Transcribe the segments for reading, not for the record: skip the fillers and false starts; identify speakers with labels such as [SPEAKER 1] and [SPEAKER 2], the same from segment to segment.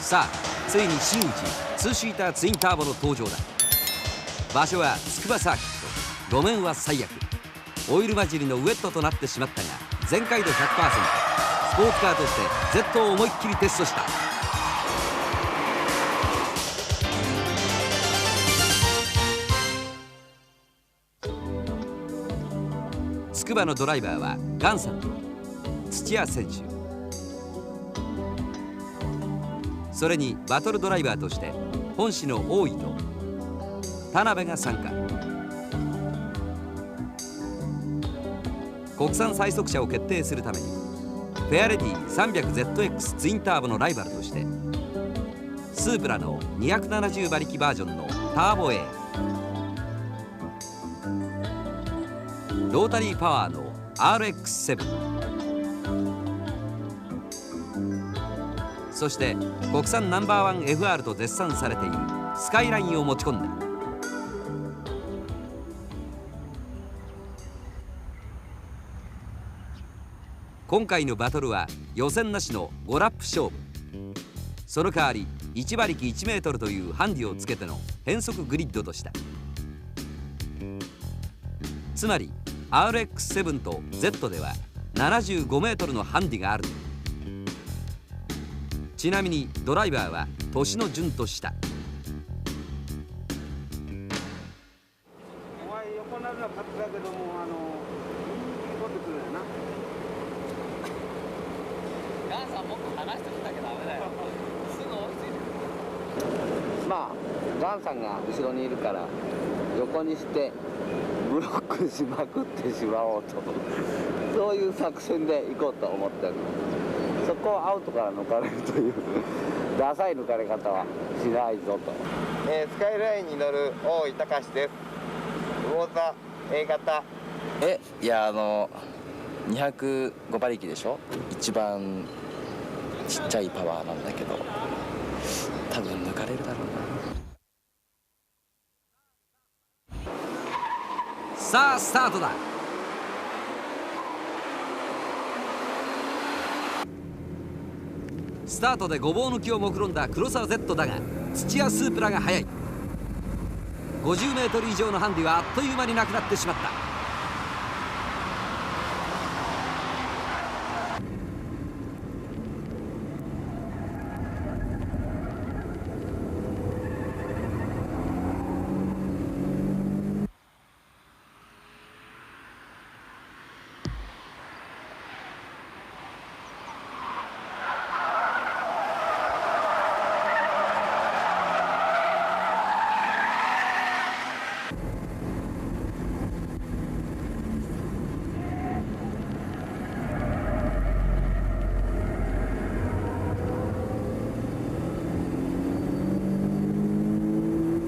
[SPEAKER 1] さあついに真打ちツーシーターツインターボの登場だ。場所は筑波サーキット。路面は最悪、オイル混じりのウェットとなってしまったが全開度 100%、 スポーツカーとして Z を思いっきりテストした。筑波のドライバーはガンさんと土屋選手、それにバトルドライバーとして本市の大井と田辺が参加。国産最速車を決定するためにフェアレディ 300ZX ツインターボのライバルとしてスープラの270馬力バージョンのターボ A、 ロータリーパワーの RX7、 そして国産ナンバーワン FR と絶賛されているスカイラインを持ち込んだ。今回のバトルは予選なしの5ラップ勝負。その代わり1馬力1メートルというハンディをつけての変速グリッドとした。つまり RX7 と Z では75メートルのハンディがある。ちなみにドライバーは年の順とした。
[SPEAKER 2] お前横なるのは勝つだけども取ってくるよな。
[SPEAKER 3] ガンさんもっと離してきたけどダメだよ。すぐ追いついてくる。
[SPEAKER 4] まあガンさんが後ろにいるから横にしてブロックしまくってしまおうとそういう作戦で行こうと思ってる。そこをアウトから抜かれるというダサい抜かれ方はしないぞと。
[SPEAKER 5] スカイラインに乗る大井隆です。魚座 A 型。
[SPEAKER 6] いや205馬力でしょ。一番ちっちゃいパワーなんだけど多分抜かれるだろう
[SPEAKER 1] な。さあスタートだ。スタートでごぼう抜きを目論んだ黒沢 Z だが土屋スープラが速い。50メートル以上のハンディはあっという間になくなってしまった。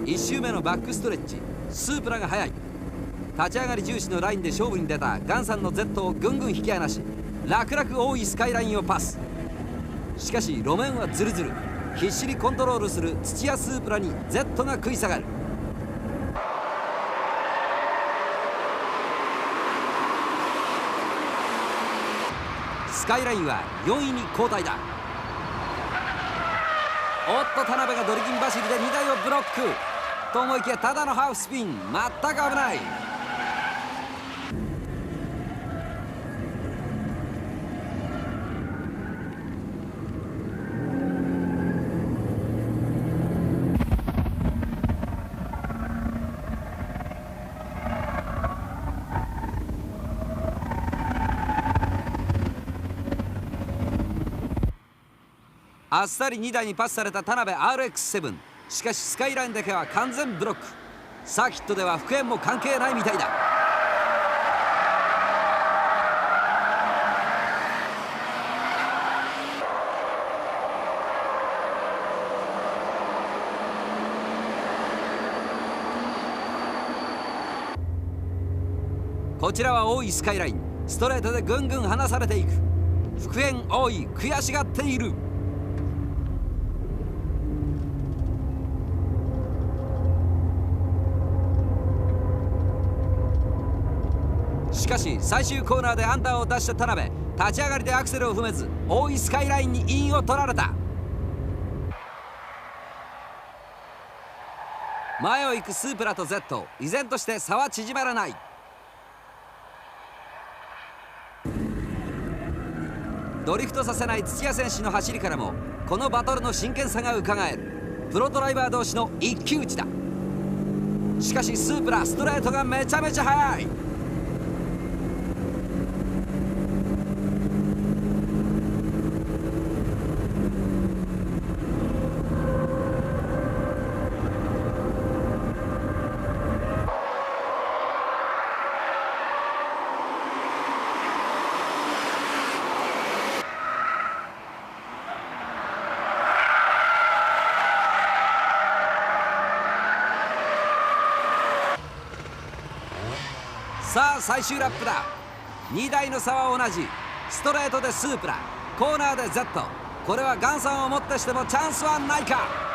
[SPEAKER 1] 1周目のバックストレッチ、スープラが速い。立ち上がり重視のラインで勝負に出たガンさんの Z をぐんぐん引き離し楽々多いスカイラインをパス。しかし路面はズルズル、必死にコントロールする土屋スープラに Z が食い下がる。スカイラインは4位に後退だ。おっと田辺がドリキン走りで2台をブロックと思いきやただのハーフスピン、全く危ない。あっさり2台にパスされた田辺 RX7。 しかしスカイラインだけは完全ブロック。サーキットでは復縁も関係ないみたいだ。こちらは大井スカイライン、ストレートでぐんぐん離されていく。復縁大井悔しがっている。しかし最終コーナーでアンダーを出した田辺、立ち上がりでアクセルを踏めず大井スカイラインにインを取られた。前を行くスープラと Z、 依然として差は縮まらない。ドリフトさせない土屋選手の走りからもこのバトルの真剣さがうかがえる。プロドライバー同士の一騎打ちだ。しかしスープラストレートがめちゃめちゃ速い。さあ最終ラップだ。2台の差は同じ。ストレートでスープラ、コーナーで Z。 これはガンさんをもってしてもチャンスはないか。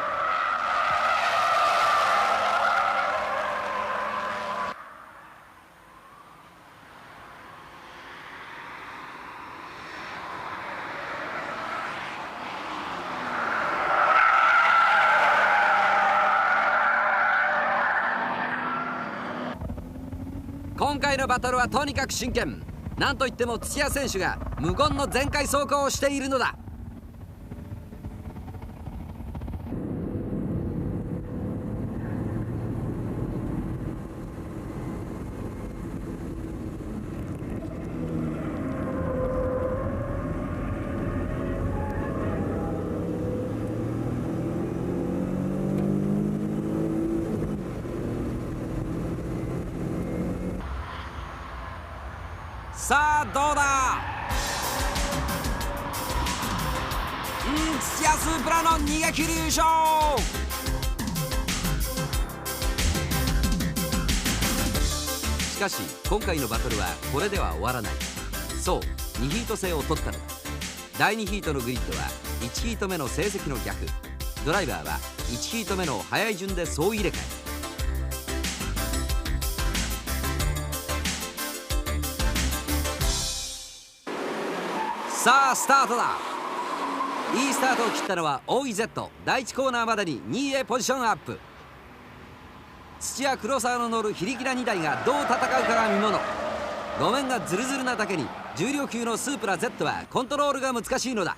[SPEAKER 1] 今回のバトルはとにかく真剣。なんといっても土屋選手が無言の全開走行をしているのだ。さあどうだ。土屋スープラの逃げ切り優勝。しかし今回のバトルはこれでは終わらない。そう、2ヒート制を取ったのだ。第2ヒートのグリッドは1ヒート目の成績の逆。ドライバーは1ヒート目の早い順で総入れ替え。さあスタートだ。いいスタートを切ったのは OEZ。 第1コーナーまでに2位へポジションアップ。土屋黒沢の乗る非力な2台がどう戦うかが見もの。路面がズルズルなだけに重量級のスープラ Z はコントロールが難しいのだ。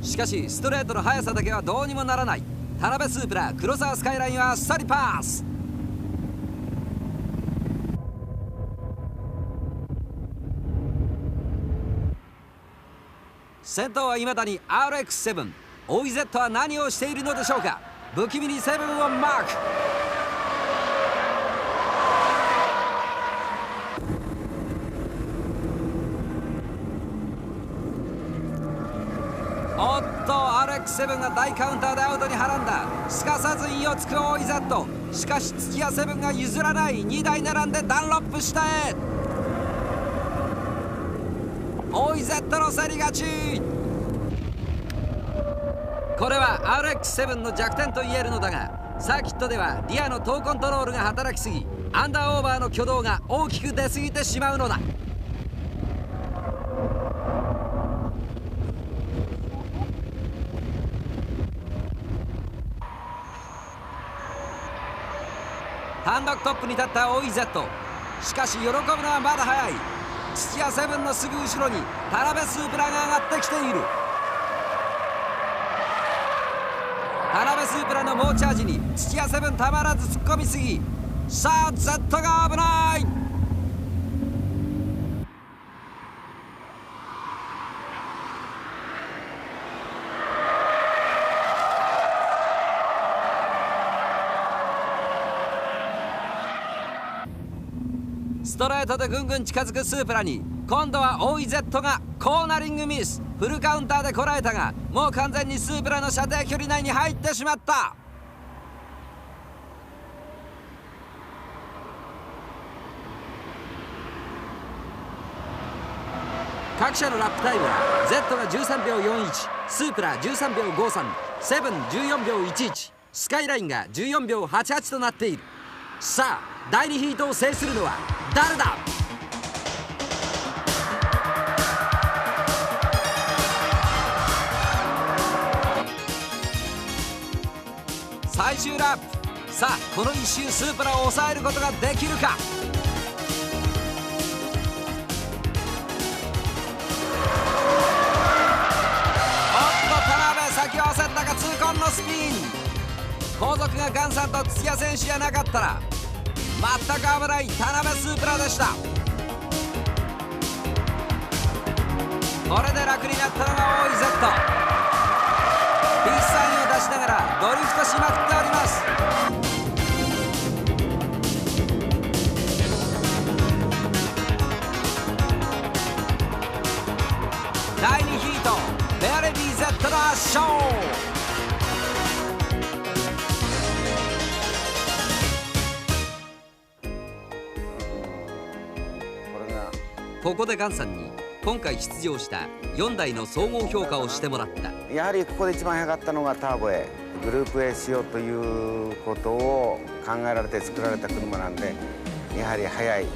[SPEAKER 1] しかしストレートの速さだけはどうにもならない。田辺スープラ黒沢スカイラインはあっさりパス。先頭は未だに RX7。 OEZ は何をしているのでしょうか。不気味に7をマーク。おっと RX7 が大カウンターでアウトにはらんだ。すかさず意をつく OEZ。 しかし土屋7が譲らない。2台並んでダンロップ下へ。 OEZ の競り勝ち。これは RX7 の弱点と言えるのだが、サーキットではリアのトーコントロールが働きすぎ、アンダーオーバーの挙動が大きく出過ぎてしまうのだ。単独トップに立った OEZ。 しかし喜ぶのはまだ早い。土屋7のすぐ後ろに田辺スープラが上がってきている。田辺スープラの猛チャージに土屋7たまらず突っ込みすぎ。さあ Z が危ない。ストレートでぐんぐん近づくスープラに今度は OEZ がコーナリングミス。フルカウンターでこらえたが、もう完全にスープラの射程距離内に入ってしまった。各社のラップタイムは Z が13秒41、スープラ13秒53、セブン14秒11、スカイラインが14秒88となっている。さあ第2ヒートを制するのは誰だ。最終ラップ、さあこの1周スープラを抑えることができるか。先を焦ったが痛恨のスピン。後続がガンさんと土屋選手じゃなかったら全く危ない田辺スープラでした。これで楽になったのが大井 Z。 ピースサインを出しながらドリフトしまくっております。第2ヒート、フェアレディ Z の圧勝。ここでガンさんに今回出場した4台の総合評価をしてもらった。
[SPEAKER 2] やはりここで一番速かったのがターボ A、グループ A 仕様ということを考えられて作られた車なんで、やはり速い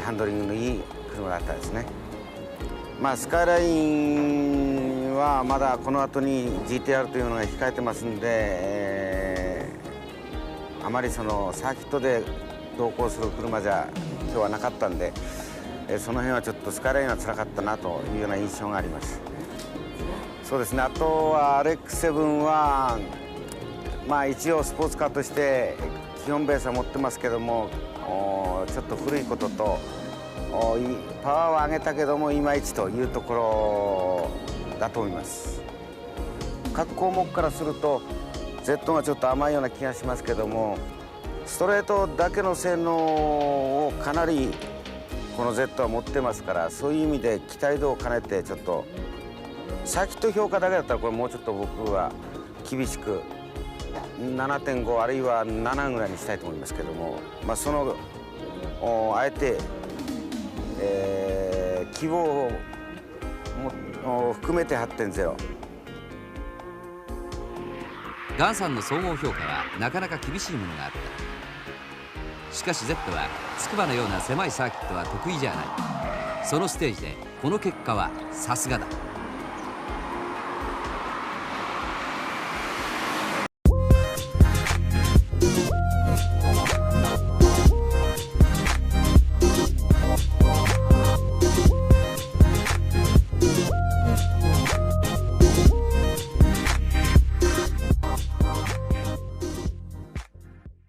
[SPEAKER 2] ハンドリングのいい車だったですね。まあスカイラインはまだこの後に GTR というのが控えてますんで、あまりそのサーキットで同行する車じゃ今日はなかったんで、その辺はちょっとスカイラインは辛かったなというような印象があります。そうですね、あとは RX7 はまあ一応スポーツカーとして基本ベースは持ってますけども、ちょっと古いこととパワーは上げたけどもいまいちというところだと思います。各項目からすると Z がちょっと甘いような気がしますけども、ストレートだけの性能をかなりこの Z は持ってますから、そういう意味で期待度を兼ねてちょっとサーキット評価だけだったらこれもうちょっと僕は厳しく 7.5 あるいは7ぐらいにしたいと思いますけども、まあ、そのあえて、希望を含めて 8.0。
[SPEAKER 1] ガンさんの総合評価はなかなか厳しいものがあった。しかし Z は筑波のような狭いサーキットは得意じゃない。そのステージでこの結果はさすがだ。